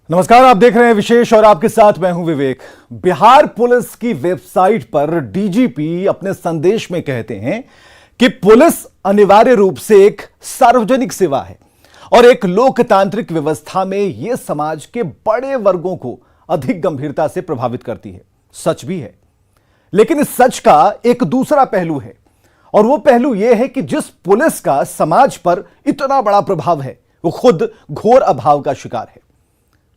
नमस्कार, आप देख रहे हैं विशेष और आपके साथ मैं हूं विवेक। बिहार पुलिस की वेबसाइट पर डीजीपी अपने संदेश में कहते हैं कि पुलिस अनिवार्य रूप से एक सार्वजनिक सेवा है और एक लोकतांत्रिक व्यवस्था में यह समाज के बड़े वर्गों को अधिक गंभीरता से प्रभावित करती है। सच भी है, लेकिन इस सच का एक दूसरा पहलू है और वो पहलू यह है कि जिस पुलिस का समाज पर इतना बड़ा प्रभाव है वो खुद घोर अभाव का शिकार है।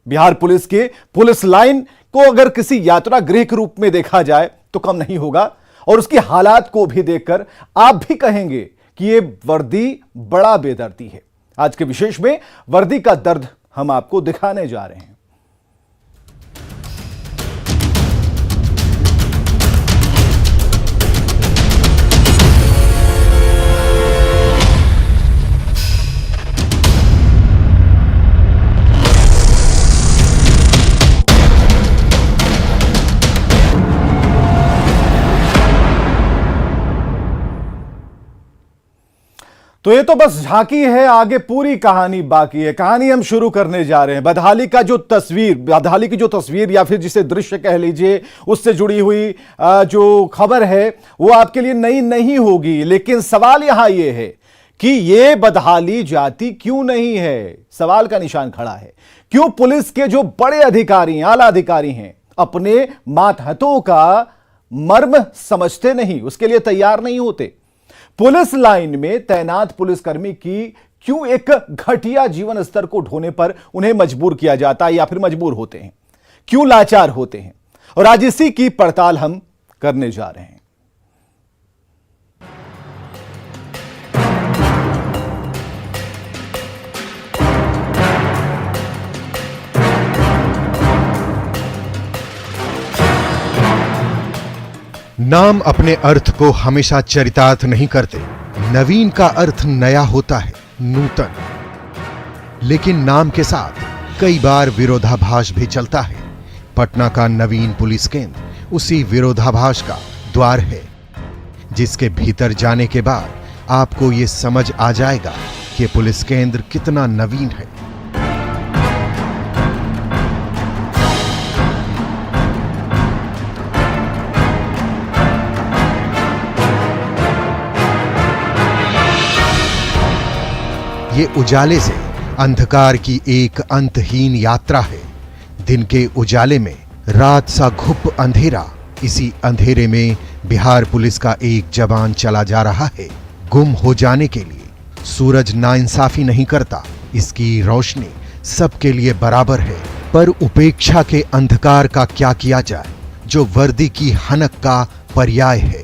बिहार पुलिस के पुलिस लाइन को अगर किसी यात्रा गृह के रूप में देखा जाए तो कम नहीं होगा और उसकी हालात को भी देखकर आप भी कहेंगे कि यह वर्दी बड़ा बेदर्दी है। आज के विशेष में वर्दी का दर्द हम आपको दिखाने जा रहे हैं। तो ये तो बस झांकी है, आगे पूरी कहानी बाकी है। कहानी हम शुरू करने जा रहे हैं। बदहाली की जो तस्वीर या फिर जिसे दृश्य कह लीजिए, उससे जुड़ी हुई जो खबर है वो आपके लिए नई नहीं होगी, लेकिन सवाल यहां ये है कि ये बदहाली जाती क्यों नहीं है। सवाल का निशान खड़ा है। क्यों पुलिस के जो बड़े अधिकारी, आला अधिकारी हैं, अपने मातहतों का मर्म समझते नहीं, उसके लिए तैयार नहीं होते। पुलिस लाइन में तैनात पुलिसकर्मी की क्यों एक घटिया जीवन स्तर को ढोने पर उन्हें मजबूर किया जाता है या फिर मजबूर होते हैं, क्यों लाचार होते हैं, और आज इसी की पड़ताल हम करने जा रहे हैं। नाम अपने अर्थ को हमेशा चरितार्थ नहीं करते। नवीन का अर्थ नया होता है, नूतन। लेकिन नाम के साथ कई बार विरोधाभास भी चलता है। पटना का नवीन पुलिस केंद्र उसी विरोधाभास का द्वार है, जिसके भीतर जाने के बाद आपको यह समझ आ जाएगा कि पुलिस केंद्र कितना नवीन है। ये उजाले से अंधकार की एक अंतहीन यात्रा है। दिन के उजाले में रात सा घुप अंधेरा। इसी अंधेरे में बिहार पुलिस का एक जवान चला जा रहा है गुम हो जाने के लिए। सूरज नाइंसाफी नहीं करता, इसकी रोशनी सबके लिए बराबर है। पर उपेक्षा के अंधकार का क्या किया जाए, जो वर्दी की हनक का पर्याय है,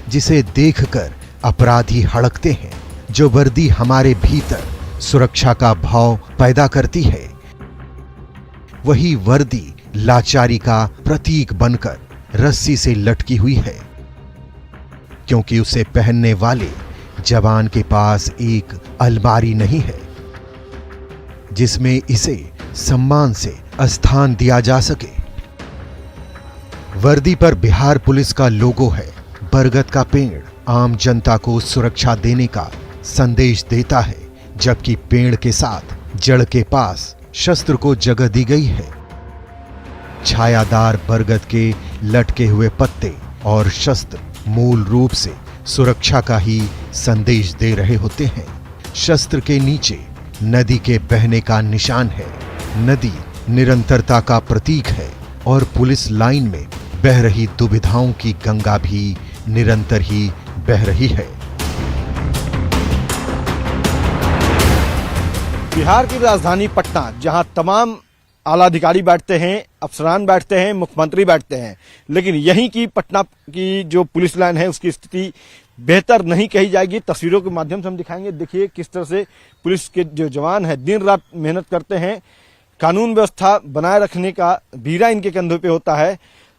जिसे देखकर अपराधी हड़कते हैं। जो वर्दी हमारे भीतर सुरक्षा का भाव पैदा करती है, वही वर्दी लाचारी का प्रतीक बनकर रस्सी से लटकी हुई है, क्योंकि उसे पहनने वाले जवान के पास एक अलमारी नहीं है जिसमें इसे सम्मान से स्थान दिया जा सके। वर्दी पर बिहार पुलिस का लोगो है। बरगद का पेड़ आम जनता को सुरक्षा देने का संदेश देता है, जबकि पेड़ के साथ जड़ के पास शस्त्र को जगह दी गई है। छायादार बरगद के लटके हुए पत्ते और शस्त्र मूल रूप से सुरक्षा का ही संदेश दे रहे होते हैं। शस्त्र के नीचे नदी के बहने का निशान है। नदी निरंतरता का प्रतीक है और पुलिस लाइन में बह रही दुविधाओं की गंगा भी निरंतर ही बह रही है। बिहार की राजधानी पटना, जहां तमाम आला अधिकारी बैठते हैं, अफसरान बैठते हैं, मुख्यमंत्री बैठते हैं, लेकिन यहीं की पटना की जो पुलिस लाइन है उसकी स्थिति बेहतर नहीं कही जाएगी। तस्वीरों के माध्यम से हम दिखाएंगे। देखिए किस तरह से पुलिस के जो जवान हैं दिन रात मेहनत करते हैं। कानून व्यवस्था बनाए रखने का बीड़ा इनके कंधों पे होता है।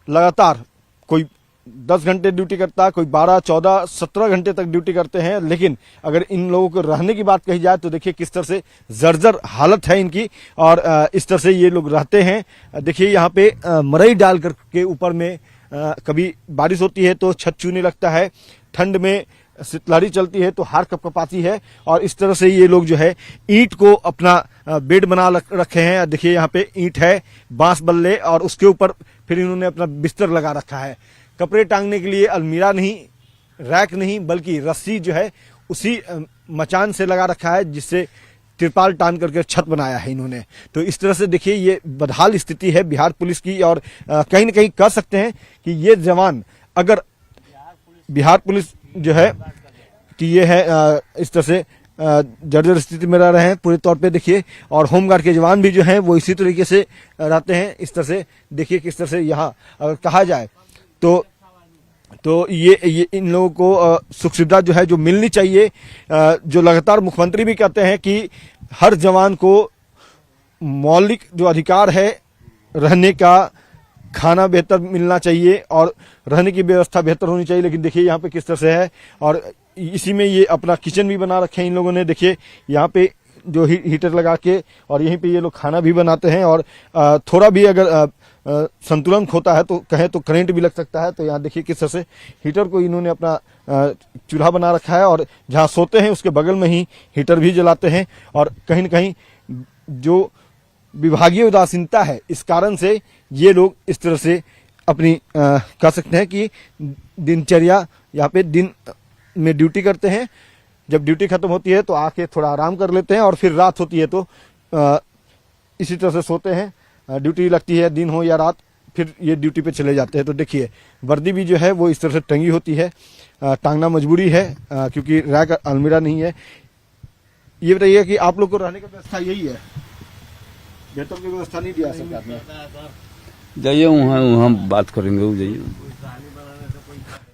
लगातार कोई 10 घंटे ड्यूटी करता है, कोई 12, 14, 17 घंटे तक ड्यूटी करते हैं। लेकिन अगर इन लोगों को रहने की बात कही जाए तो देखिए किस तरह से जर्जर हालत है इनकी और इस तरह से ये लोग रहते हैं। देखिए यहाँ पे मरई डाल करके ऊपर में कभी बारिश होती है तो छत चूने लगता है, ठंड में शीतलहरी चलती है तो हार कपकपाती है और इस तरह से ये लोग जो है ईंट को अपना बेड बना रखे हैं। देखिए यहाँ पे ईंट है, बांस बल्ले, और उसके ऊपर फिर इन्होंने अपना बिस्तर लगा रखा है। कपड़े टांगने के लिए अलमीरा नहीं, रैक नहीं, बल्कि रस्सी जो है उसी मचान से लगा रखा है, जिससे तिरपाल टान करके छत बनाया है इन्होंने। तो इस तरह से देखिए ये बदहाल स्थिति है बिहार पुलिस की, और कहीं न कहीं कह सकते हैं कि ये जवान, अगर बिहार पुलिस जो है कि ये है इस तरह से जर्जर स्थिति में रह रहे हैं पूरे तौर पे। देखिए, और होमगार्ड के जवान भी जो हैं वो इसी तरीके से रहते हैं। इस तरह से देखिए किस तरह से यहाँ अगर कहा जाए तो ये इन लोगों को सुख सुविधा जो है जो मिलनी चाहिए, जो लगातार मुख्यमंत्री भी कहते हैं कि हर जवान को मौलिक जो अधिकार है रहने का, खाना बेहतर मिलना चाहिए और रहने की व्यवस्था बेहतर होनी चाहिए। लेकिन देखिए यहाँ पे किस तरह से है, और इसी में ये अपना किचन भी बना रखे हैं इन लोगों ने। देखिए यहाँ पे जो हीटर लगा के, और यहीं पे ये लोग खाना भी बनाते हैं, और थोड़ा भी अगर संतुलन खोता है तो कहें तो करंट भी लग सकता है। तो यहाँ देखिए किस तरह से हीटर को इन्होंने अपना चूल्हा बना रखा है, और जहाँ सोते हैं उसके बगल में ही हीटर भी जलाते हैं। और कहीं न कहीं जो विभागीय उदासीनता है, इस कारण से ये लोग इस तरह से अपनी कह सकते हैं कि दिनचर्या यहाँ पे दिन में ड्यूटी करते हैं। जब ड्यूटी खत्म होती है तो आके थोड़ा आराम कर लेते हैं, और फिर रात होती है तो इसी तरह से सोते हैं। ड्यूटी लगती है दिन हो या रात, फिर ये ड्यूटी पे चले जाते हैं। तो देखिए वर्दी भी जो है वो इस तरह से टंगी होती है, टांगना मजबूरी है क्योंकि रैक अलमीरा नहीं है। ये बताइए कि आप लोग को रहने का व्यवस्था यही है, बेहतर की व्यवस्था नहीं दिया सरकार ने? जाइए वहाँ बात करेंगे, वो जाइए।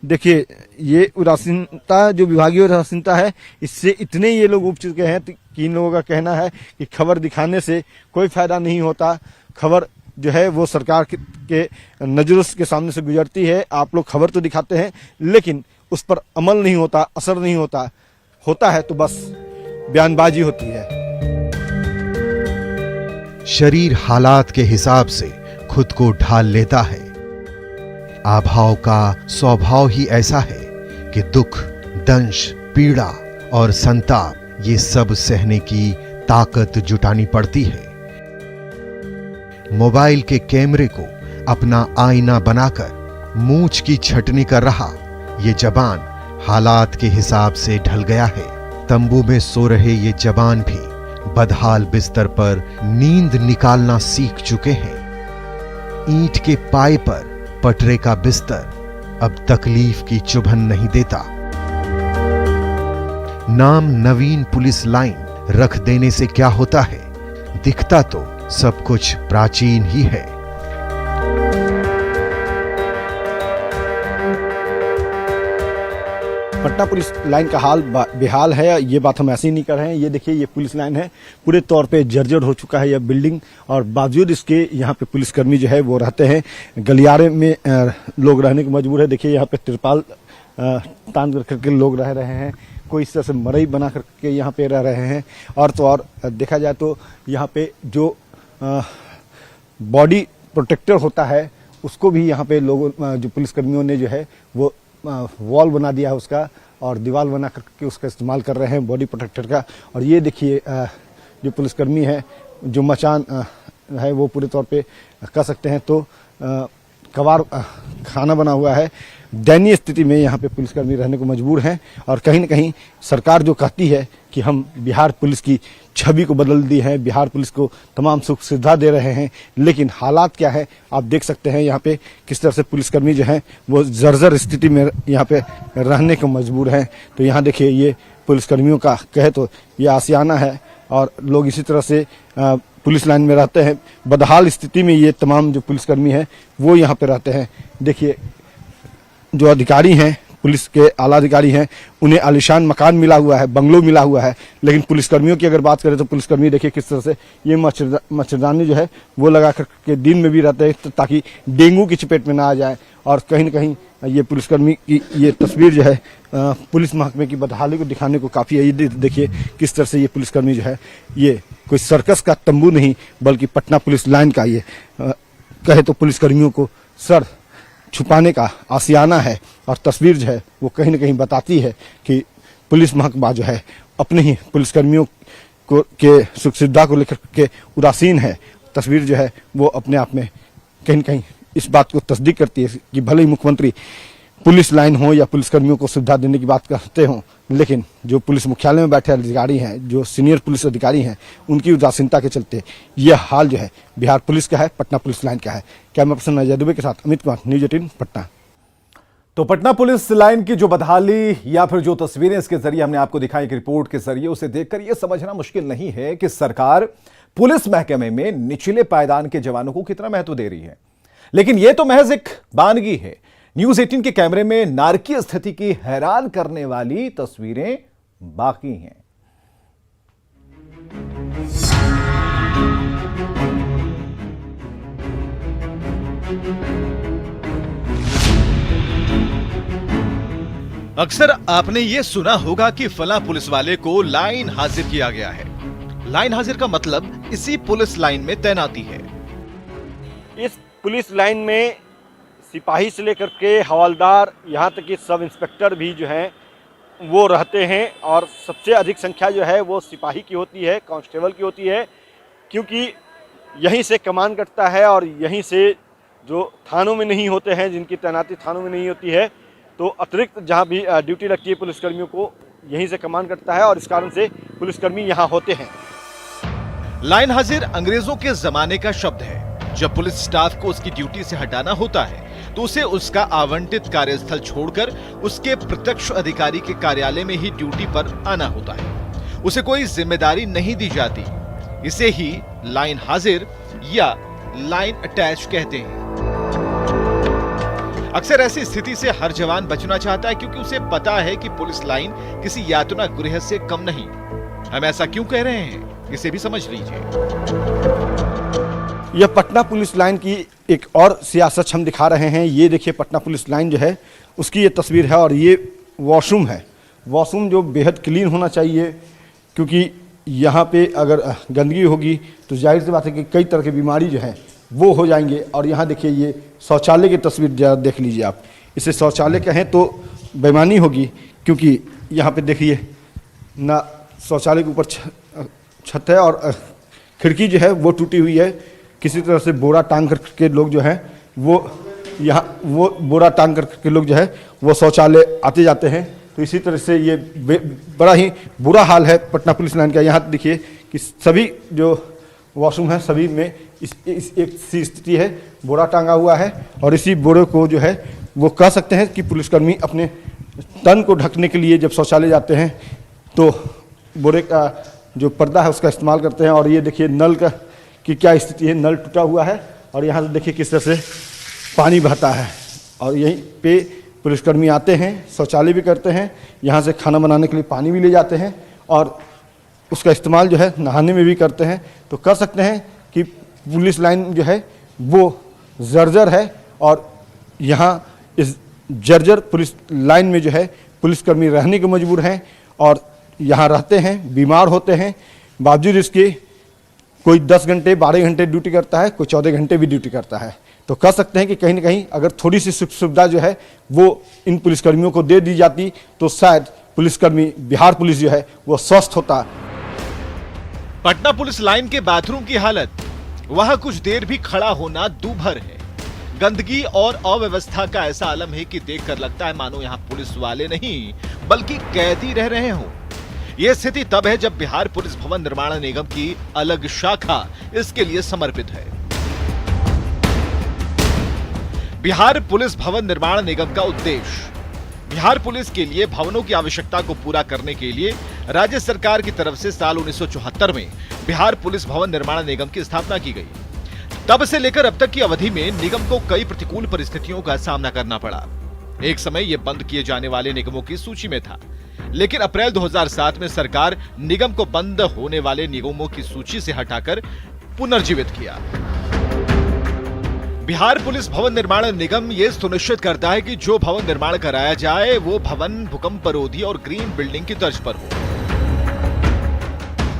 देखिए ये उदासीनता, जो विभागीय उदासीनता है, इससे इतने ये लोग उब चुके हैं कि इन लोगों का कहना है कि खबर दिखाने से कोई फायदा नहीं होता। खबर जो है वो सरकार के नजरों के सामने से गुजरती है। आप लोग खबर तो दिखाते हैं लेकिन उस पर अमल नहीं होता, असर नहीं होता, होता है तो बस बयानबाजी होती है। शरीर हालात के हिसाब से खुद को ढाल लेता है। आभाव का स्वभाव ही ऐसा है कि दुख, दंश, पीड़ा और संताप ये सब सहने की ताकत जुटानी पड़ती है। मोबाइल के कैमरे को अपना आईना बनाकर मूंछ की छटनी कर रहा ये जवान हालात के हिसाब से ढल गया है। तंबू में सो रहे ये जवान भी बदहाल बिस्तर पर नींद निकालना सीख चुके हैं। ईंट के पाए पर पटरे का बिस्तर अब तकलीफ की चुभन नहीं देता। नाम नवीन पुलिस लाइन रख देने से क्या होता है, दिखता तो सब कुछ प्राचीन ही है। पटना पुलिस लाइन का हाल बेहाल है, ये बात हम ऐसे ही नहीं कर रहे हैं। ये देखिए ये पुलिस लाइन है, पूरे तौर पे जर्जर हो चुका है यह बिल्डिंग, और बावजूद इसके यहाँ पे पुलिसकर्मी जो है वो रहते हैं। गलियारे में लोग रहने को मजबूर है। देखिए यहाँ पे तिरपाल तान करके लोग रह रहे हैं, कोई इस तरह से मरई बना करके यहाँ पे रह रहे हैं। और तो और देखा जाए तो यहाँ पे जो बॉडी प्रोटेक्टर होता है उसको भी यहाँ पे लोगों, जो पुलिसकर्मियों ने जो है वो वॉल बना दिया है उसका, और दीवार बना करके उसका इस्तेमाल कर रहे हैं बॉडी प्रोटेक्टर का। और ये देखिए जो पुलिसकर्मी है, जो मचान है वो पूरे तौर पे कह सकते हैं तो कबाड़ खाना बना हुआ है। दयनीय स्थिति में यहाँ पे पुलिसकर्मी रहने को मजबूर हैं। और कहीं न कहीं सरकार जो कहती है कि हम बिहार पुलिस की छवि को बदल दी है, बिहार पुलिस को तमाम सुख सुविधा दे रहे हैं, लेकिन हालात क्या है आप देख सकते हैं। यहाँ पे किस तरह से पुलिसकर्मी जो हैं वो जर्जर स्थिति में यहाँ पे रहने को मजबूर हैं। तो यहाँ देखिए ये पुलिसकर्मियों का कहे तो ये आशियाना है, और लोग इसी तरह से पुलिस लाइन में रहते हैं। बदहाल स्थिति में ये तमाम जो पुलिसकर्मी हैं वो यहाँ पे रहते हैं। देखिए जो अधिकारी हैं, पुलिस के आला अधिकारी हैं, उन्हें आलीशान मकान मिला हुआ है, बंगलो मिला हुआ है, लेकिन पुलिसकर्मियों की अगर बात करें तो पुलिसकर्मी देखिए किस तरह से ये मच्छरदानी जो है वो लगा करके दिन में भी रहते हैं ताकि डेंगू की चपेट में ना आ जाए। और कहीं न कहीं ये पुलिसकर्मी की ये तस्वीर जो है पुलिस महकमे की बदहाली को दिखाने को काफ़ी है। देखिए किस तरह से ये पुलिसकर्मी जो है ये कोई सर्कस का तंबू नहीं बल्कि पटना पुलिस लाइन का ये कहे तो पुलिसकर्मियों को सर छुपाने का आशियाना है। और तस्वीर जो है वो कहीं न कहीं बताती है कि पुलिस महकमा जो है अपने ही पुलिसकर्मियों के सुख सुविधा को लेकर के उदासीन है, तस्वीर जो है वो अपने आप में कहीं न कहीं इस बात को तस्दीक करती है कि भले ही मुख्यमंत्री पुलिस लाइन हो या पुलिसकर्मियों को सुविधा देने की बात करते हों, लेकिन जो पुलिस मुख्यालय में बैठे अधिकारी हैं, जो सीनियर पुलिस अधिकारी हैं, उनकी उदासीनता के चलते यह हाल जो है बिहार पुलिस का है, पटना पुलिस लाइन का है। कैमरा पर्सन अजय दुबे के साथ अमित कुमार, न्यूज 18 पटना। तो पटना पुलिस लाइन की जो बदहाली या फिर जो तस्वीरें इसके जरिए हमने आपको दिखाई एक रिपोर्ट के जरिए, उसे देखकर यह समझना मुश्किल नहीं है कि सरकार पुलिस महकमे में निचले पायदान के जवानों को कितना महत्व दे रही है। लेकिन यह तो महज एक बानगी है। न्यूज 18 के कैमरे में नारकीय स्थिति की हैरान करने वाली तस्वीरें बाकी हैं। अक्सर आपने ये सुना होगा कि फला पुलिस वाले को लाइन हाजिर किया गया है। लाइन हाजिर का मतलब इसी पुलिस लाइन में तैनाती है। इस पुलिस लाइन में सिपाही से लेकर के हवलदार, यहाँ तक कि सब इंस्पेक्टर भी जो हैं वो रहते हैं, और सबसे अधिक संख्या जो है वो सिपाही की होती है, कांस्टेबल की होती है, क्योंकि यहीं से कमान कटता है और यहीं से जो थानों में नहीं होते हैं, जिनकी तैनाती थानों में नहीं होती है, तो अतिरिक्त जहाँ भी ड्यूटी लगती है पुलिसकर्मियों को, यहीं से कमान करता है और इस कारण से पुलिसकर्मी यहाँ होते हैं। लाइन हाजिर अंग्रेजों के जमाने का शब्द है। जब पुलिस स्टाफ को उसकी ड्यूटी से हटाना होता है तो उसे उसका आवंटित कार्यस्थल छोड़कर उसके प्रत्यक्ष अधिकारी के कार्यालय में ही ड्यूटी पर आना होता है। उसे कोई जिम्मेदारी नहीं दी जाती। इसे ही लाइन हाजिर या लाइन अटैच कहते हैं। अक्सर ऐसी स्थिति से हर जवान बचना चाहता है, क्योंकि उसे पता है कि पुलिस लाइन किसी यातना गृह से कम नहीं। हम ऐसा क्यों कह रहे हैं, इसे भी समझ लीजिए। यह पटना पुलिस लाइन की एक और सियासत हम दिखा रहे हैं। ये देखिए पटना पुलिस लाइन जो है उसकी ये तस्वीर है, और ये वॉशरूम है। वॉशरूम जो बेहद क्लीन होना चाहिए, क्योंकि यहाँ पे अगर गंदगी होगी तो जाहिर सी बात है कि कई तरह की बीमारी जो है वो हो जाएंगे। और यहाँ देखिए ये शौचालय की तस्वीर जरा देख लीजिए आप। इसे शौचालय कहें तो बेईमानी होगी, क्योंकि यहाँ पे देखिए ना शौचालय के ऊपर छत है और खिड़की जो है वो टूटी हुई है। किसी तरह से बोरा टांग करके लोग जो है वो यहाँ वो बोरा टांग करके लोग जो है वो शौचालय आते जाते हैं। तो इसी तरह से ये बड़ा ही बुरा हाल है पटना पुलिस लाइन का। यहाँ देखिए कि सभी जो वॉशरूम है सभी में इस एक सी स्थिति है, बोरा टांगा हुआ है, और इसी बोरे को जो है वो कह सकते हैं कि पुलिसकर्मी अपने तन को ढकने के लिए जब शौचालय जाते हैं तो बोरे का जो पर्दा है उसका इस्तेमाल करते हैं। और ये देखिए नल का की क्या स्थिति है, नल टूटा हुआ है, और यहाँ से देखिए किस तरह से पानी बहता है। और यहीं पे पुलिसकर्मी आते हैं, शौचालय भी करते हैं, यहाँ से खाना बनाने के लिए पानी भी ले जाते हैं, और उसका इस्तेमाल जो है नहाने में भी करते हैं। तो कह सकते हैं कि पुलिस लाइन जो है वो जर्जर है, और यहाँ इस जर्जर पुलिस लाइन में जो है पुलिसकर्मी रहने को मजबूर हैं, और यहाँ रहते हैं, बीमार होते हैं। बावजूद इसके कोई 10 घंटे 12 घंटे ड्यूटी करता है, कोई 14 घंटे भी ड्यूटी करता है। तो कह सकते हैं कि कहीं ना कहीं अगर थोड़ी सी सुविधा जो है वो इन पुलिसकर्मियों को दे दी जाती तो शायद पुलिसकर्मी, बिहार पुलिस जो है वो स्वस्थ होता। पटना पुलिस लाइन के बाथरूम की हालत, वहां कुछ देर भी खड़ा होना दूभर है। गंदगी और अव्यवस्था का ऐसा आलम है कि देखकर लगता है मानो यहाँ पुलिस वाले नहीं बल्कि कैदी रह रहे हों। यह स्थिति तब है जब बिहार पुलिस भवन निर्माण निगम की अलग शाखा इसके लिए समर्पित है। बिहार पुलिस भवन निर्माण निगम का उद्देश्य बिहार पुलिस के लिए भवनों की आवश्यकता को पूरा करने के लिए राज्य सरकार की तरफ से साल 1974 में बिहार पुलिस भवन निर्माण निगम की स्थापना की गई। तब से लेकर अब तक की अवधि में निगम को कई प्रतिकूल परिस्थितियों का सामना करना पड़ा। एक समय यह बंद किए जाने वाले निगमों की सूची में था, लेकिन अप्रैल 2007 में सरकार निगम को बंद होने वाले निगमों की सूची से हटाकर पुनर्जीवित किया। बिहार पुलिस भवन निर्माण निगम यह सुनिश्चित करता है कि जो भवन निर्माण कराया जाए वो भवन भूकंपरोधी और ग्रीन बिल्डिंग की तर्ज पर हो।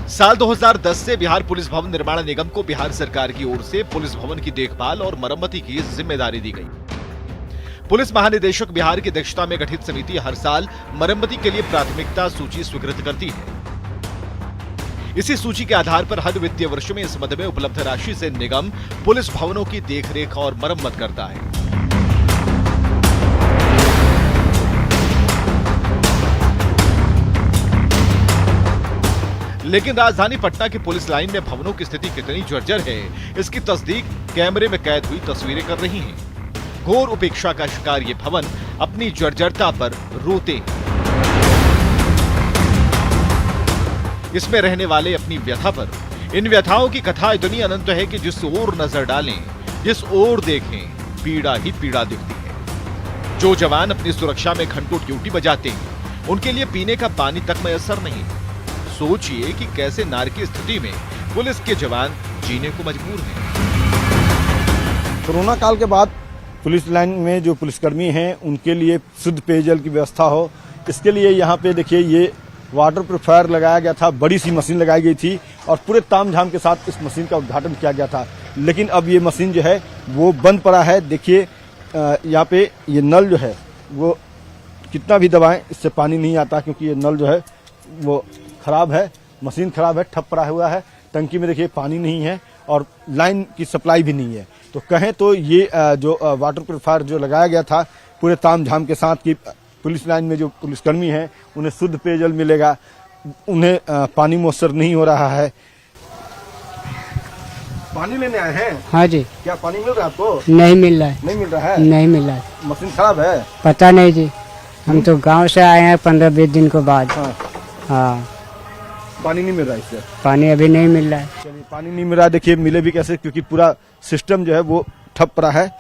साल 2010 से बिहार पुलिस भवन निर्माण निगम को बिहार सरकार की ओर से पुलिस भवन की देखभाल और मरम्मति की जिम्मेदारी दी गई। पुलिस महानिदेशक बिहार की अध्यक्षता में गठित समिति हर साल मरम्मति के लिए प्राथमिकता सूची स्वीकृत करती है। इसी सूची के आधार पर हर वित्तीय वर्ष में इस मद में उपलब्ध राशि से निगम पुलिस भवनों की देखरेख और मरम्मत करता है। लेकिन राजधानी पटना की पुलिस लाइन में भवनों की स्थिति कितनी जर्जर है, इसकी तस्दीक कैमरे में कैद हुई तस्वीरें कर रही हैं। घोर उपेक्षा का शिकार ये भवन अपनी जर्जरता पर रोते हैं। इसमें रहने वाले अपनी व्यथा पर, इन व्यथाओं की कथा इतनी अनंत है कि जिस ओर नजर डालें, जिस ओर देखें, पीड़ा ही पीड़ा दिखती है। जो जवान अपनी सुरक्षा में घंटों ड्यूटी बजाते हैं, उनके लिए पीने का पानी तक मैसर नहीं। सोचिए कि कैसे नारकीय स्थिति में पुलिस के जवान जीने को मजबूर हैं। कोरोना काल के बाद पुलिस लाइन में जो पुलिसकर्मी हैं उनके लिए शुद्ध पेयजल की व्यवस्था हो, इसके लिए यहाँ पे देखिए ये वाटर प्यूरिफायर लगाया गया था, बड़ी सी मशीन लगाई गई थी और पूरे तामझाम के साथ इस मशीन का उद्घाटन किया गया था। लेकिन अब ये मशीन जो है वो बंद पड़ा है। देखिए यहाँ पे ये नल जो है वो कितना भी दबाएं इससे पानी नहीं आता, क्योंकि ये नल जो है वो खराब है, मशीन खराब है, ठप पड़ा हुआ है। टंकी में देखिए पानी नहीं है और लाइन की सप्लाई भी नहीं है। तो कहें तो ये जो वाटर प्यूरिफायर जो लगाया गया था पूरे तामझाम के साथ कि पुलिस लाइन में जो पुलिसकर्मी हैं उन्हें शुद्ध पेयजल मिलेगा, उन्हें पानी मुयस्सर नहीं हो रहा है। पानी लेने आए हैं? हाँ जी। क्या पानी मिल रहा है आपको? नहीं मिल रहा है। नहीं मिल रहा है? नहीं मिल रहा है। मशीन खराब है? पता नहीं जी, हम तो गांव से आए हैं 15-20 दिन के बाद। हाँ, पानी नहीं मिल रहा है इससे? पानी अभी नहीं मिल रहा है। चलिए, पानी नहीं मिल रहा है, देखिए मिले भी कैसे, क्योंकि पूरा सिस्टम जो है वो ठप पड़ा है।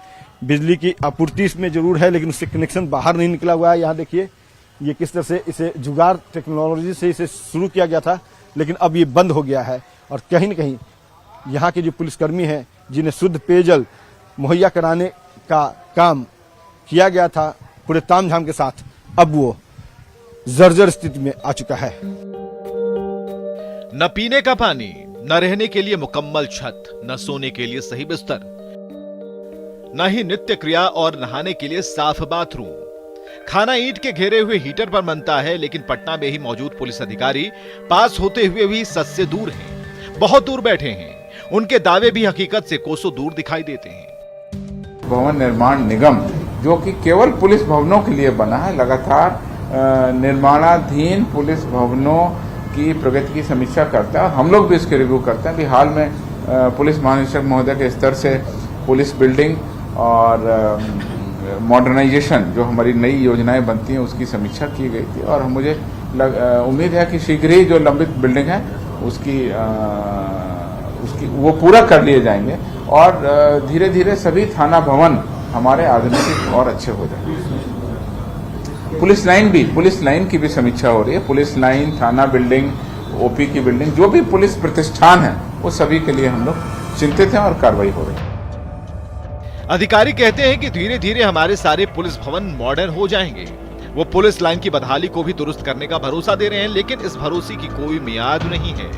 बिजली की आपूर्ति इसमें जरूर है लेकिन उससे कनेक्शन बाहर नहीं निकला हुआ है। यहाँ देखिए ये किस तरह से इसे जुगाड़ टेक्नोलॉजी से इसे शुरू किया गया था, लेकिन अब ये बंद हो गया है। और कहीं न कहीं यहाँ के जो पुलिसकर्मी हैं जिन्हें शुद्ध पेयजल मुहैया कराने का काम किया गया था पूरे तामझाम के साथ, अब वो जर्जर स्थिति में आ चुका है। न पीने का पानी, न रहने के लिए मुकम्मल छत, न सोने के लिए सही बिस्तर, न ही नित्य क्रिया और नहाने के लिए साफ बाथरूम। खाना ईंट के घेरे हुए हीटर पर बनता है, लेकिन पटना में ही मौजूद पुलिस अधिकारी पास होते हुए भी सच से दूर हैं, बहुत दूर बैठे हैं। उनके दावे भी हकीकत से कोसों दूर दिखाई देते हैं। भवन निर्माण निगम जो कि केवल पुलिस भवनों के लिए बना है, लगातार निर्माणाधीन पुलिस भवनों की प्रगति की समीक्षा करता है और हम लोग भी इसके रिव्यू करते हैं। अभी हाल में पुलिस महानिरीक्षक महोदय के स्तर से पुलिस बिल्डिंग और मॉडर्नाइजेशन जो हमारी नई योजनाएं बनती हैं उसकी समीक्षा की गई थी और मुझे उम्मीद है कि शीघ्र ही जो लंबित बिल्डिंग है उसकी वो पूरा कर लिए जाएंगे और धीरे धीरे सभी थाना भवन हमारे आधुनिक और अच्छे हो जाएंगे। पुलिस लाइन की भी समीक्षा हो रही है। पुलिस लाइन, थाना बिल्डिंग, ओपी की बिल्डिंग, जो भी पुलिस प्रतिष्ठान है वो सभी के लिए हम लोग चिंतित हैं और कार्रवाई हो रही है। अधिकारी कहते हैं कि धीरे धीरे हमारे सारे पुलिस भवन मॉडर्न हो जाएंगे। वो पुलिस लाइन की बदहाली को भी दुरुस्त करने का भरोसा दे रहे हैं, लेकिन इस भरोसे की कोई मियाद नहीं है।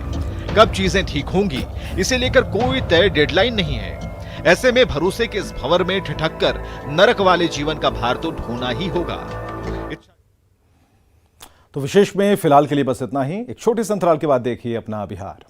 कब चीजें ठीक होंगी इसे लेकर कोई तय डेडलाइन नहीं है। ऐसे में भरोसे के इस भंवर में ठिठक कर नरक वाले जीवन का भार तो ढोना ही होगा। तो विशेष में फिलहाल के लिए बस इतना ही। एक छोटे से अंतराल के बाद देखिए अपना बिहार।